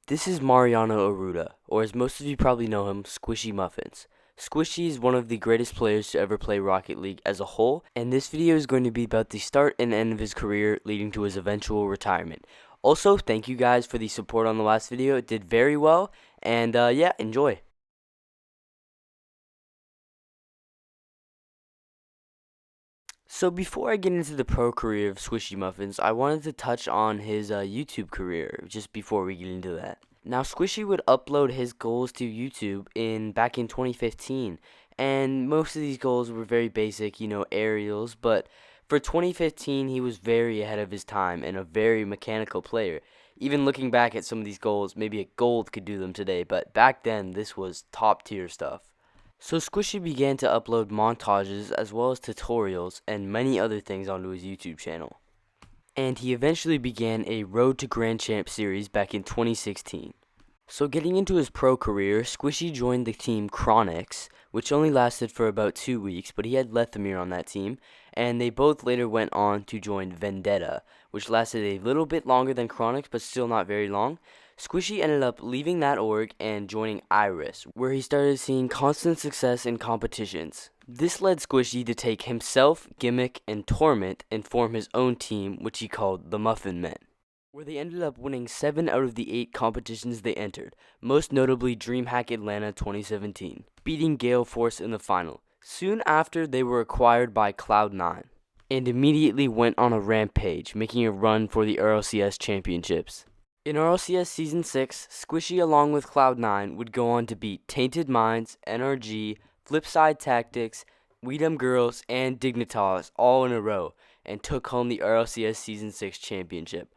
This is Mariano Arruda, or as most of you probably know him, SquishyMuffinz. Squishy is one of the greatest players to ever play Rocket League as a whole, and this video is going to be about the start and end of his career leading to his eventual retirement. Also, thank you guys for the support on the last video. It did very well, and yeah, enjoy. So before I get into the pro career of SquishyMuffinz, I wanted to touch on his YouTube career just before we get into that. Now, Squishy would upload his goals to YouTube back in 2015, and most of these goals were very basic, aerials, but for 2015, he was very ahead of his time and a very mechanical player. Even looking back at some of these goals, maybe a gold could do them today, but back then, this was top tier stuff. So Squishy began to upload montages as well as tutorials and many other things onto his YouTube channel. And he eventually began a Road to Grand Champ series back in 2016. So getting into his pro career, Squishy joined the team Chronix, which only lasted for about 2 weeks, but he had Lethamyr on that team, and they both later went on to join Vendetta, which lasted a little bit longer than Chronix, but still not very long. Squishy ended up leaving that org and joining Iris, where he started seeing constant success in competitions. This led Squishy to take himself, Gimmick, and Torment and form his own team, which he called the Muffin Men, where they ended up winning 7 out of the 8 competitions they entered, most notably DreamHack Atlanta 2017, beating Gale Force in the final. Soon after, they were acquired by Cloud9, and immediately went on a rampage, making a run for the RLCS championships. In RLCS Season 6, Squishy along with Cloud9 would go on to beat Tainted Minds, NRG, Flipside Tactics, Weedham Girls, and Dignitas all in a row, and took home the RLCS Season 6 championship,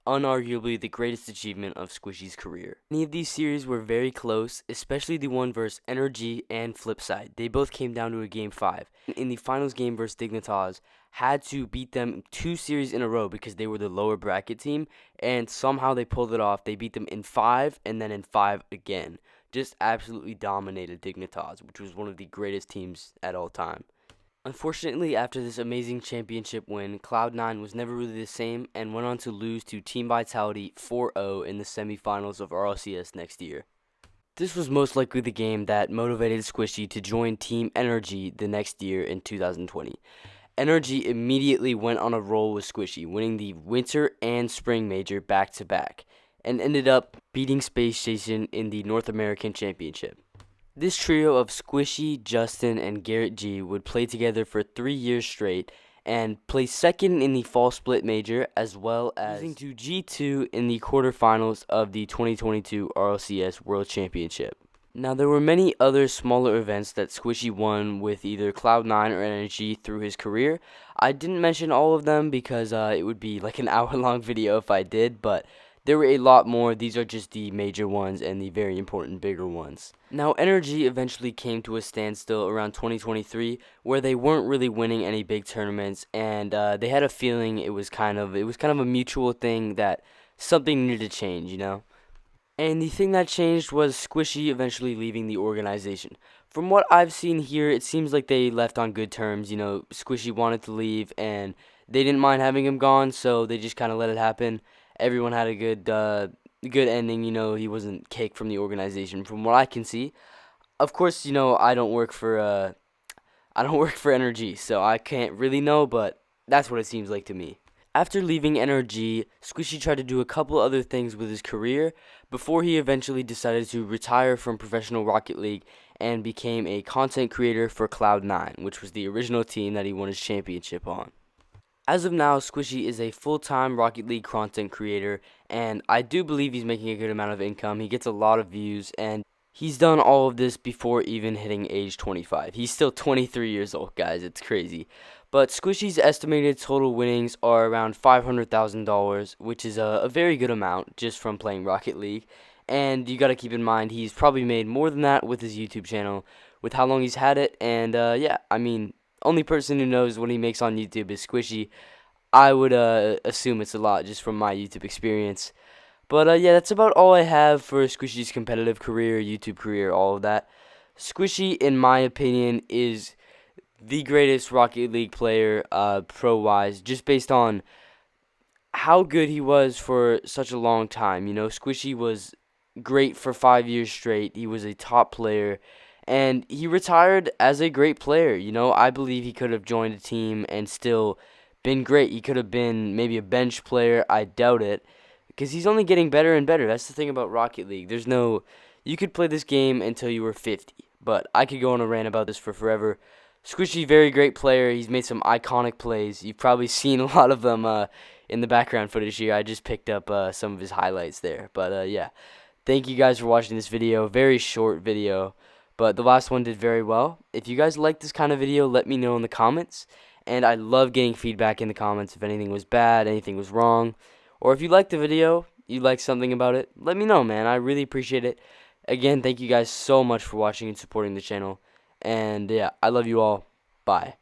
unarguably the greatest achievement of Squishy's career. Many of these series were very close, especially the one versus Energy and Flipside. They both came down to a Game 5. In the finals game versus Dignitas, had to beat them 2 series in a row because they were the lower bracket team, and somehow they pulled it off. They beat them in 5 and then in 5 again. Just absolutely dominated Dignitas, which was one of the greatest teams at all time. Unfortunately, after this amazing championship win, Cloud9 was never really the same and went on to lose to Team Vitality 4-0 in the semifinals of RLCS next year. This was most likely the game that motivated Squishy to join Team Energy the next year in 2020. Energy immediately went on a roll with Squishy, winning the Winter and Spring Major back-to-back, and ended up beating Space Station in the North American Championship. This trio of Squishy, Justin, and Garrett G would play together for 3 years straight and place second in the Fall Split Major, as well as losing to G2 in the quarterfinals of the 2022 RLCS World Championship. Now, there were many other smaller events that Squishy won with either Cloud9 or NRG through his career. I didn't mention all of them because it would be like an hour-long video if I did, but there were a lot more. These are just the major ones and the very important bigger ones. Now, Energy eventually came to a standstill around 2023, where they weren't really winning any big tournaments, and they had a feeling it was kind of a mutual thing that something needed to change, And the thing that changed was Squishy eventually leaving the organization. From what I've seen here, it seems like they left on good terms. Squishy wanted to leave, and they didn't mind having him gone, so they just kind of let it happen. Everyone had a good ending. He wasn't kicked from the organization, from what I can see. Of course, I don't work for Energy, so I can't really know, but that's what it seems like to me. After leaving NRG, Squishy tried to do a couple other things with his career before he eventually decided to retire from professional Rocket League and became a content creator for Cloud9, which was the original team that he won his championship on. As of now, Squishy is a full-time Rocket League content creator, and I do believe he's making a good amount of income. He gets a lot of views, and he's done all of this before even hitting age 25. He's still 23 years old, guys. It's crazy. But Squishy's estimated total winnings are around $500,000, which is a very good amount just from playing Rocket League. And you got to keep in mind, he's probably made more than that with his YouTube channel, with how long he's had it. And yeah, I mean, only person who knows what he makes on YouTube is Squishy. I would assume it's a lot just from my YouTube experience. But yeah, that's about all I have for Squishy's competitive career, YouTube career, all of that. Squishy, in my opinion, is the greatest Rocket League player, pro-wise, just based on how good he was for such a long time. Squishy was great for 5 years straight. He was a top player, and he retired as a great player. You know, I believe he could have joined a team and still been great. He could have been maybe a bench player. I doubt it, because he's only getting better and better. That's the thing about Rocket League. You could play this game until you were 50, but I could go on a rant about this for forever. Squishy, very great player. He's made some iconic plays. You've probably seen a lot of them in the background footage here. I just picked up some of his highlights there. But yeah, thank you guys for watching this video. Very short video, but the last one did very well. If you guys like this kind of video, let me know in the comments. And I love getting feedback in the comments if anything was bad, anything was wrong. Or if you liked the video, you liked something about it, let me know, man. I really appreciate it. Again, thank you guys so much for watching and supporting the channel. And yeah, I love you all. Bye.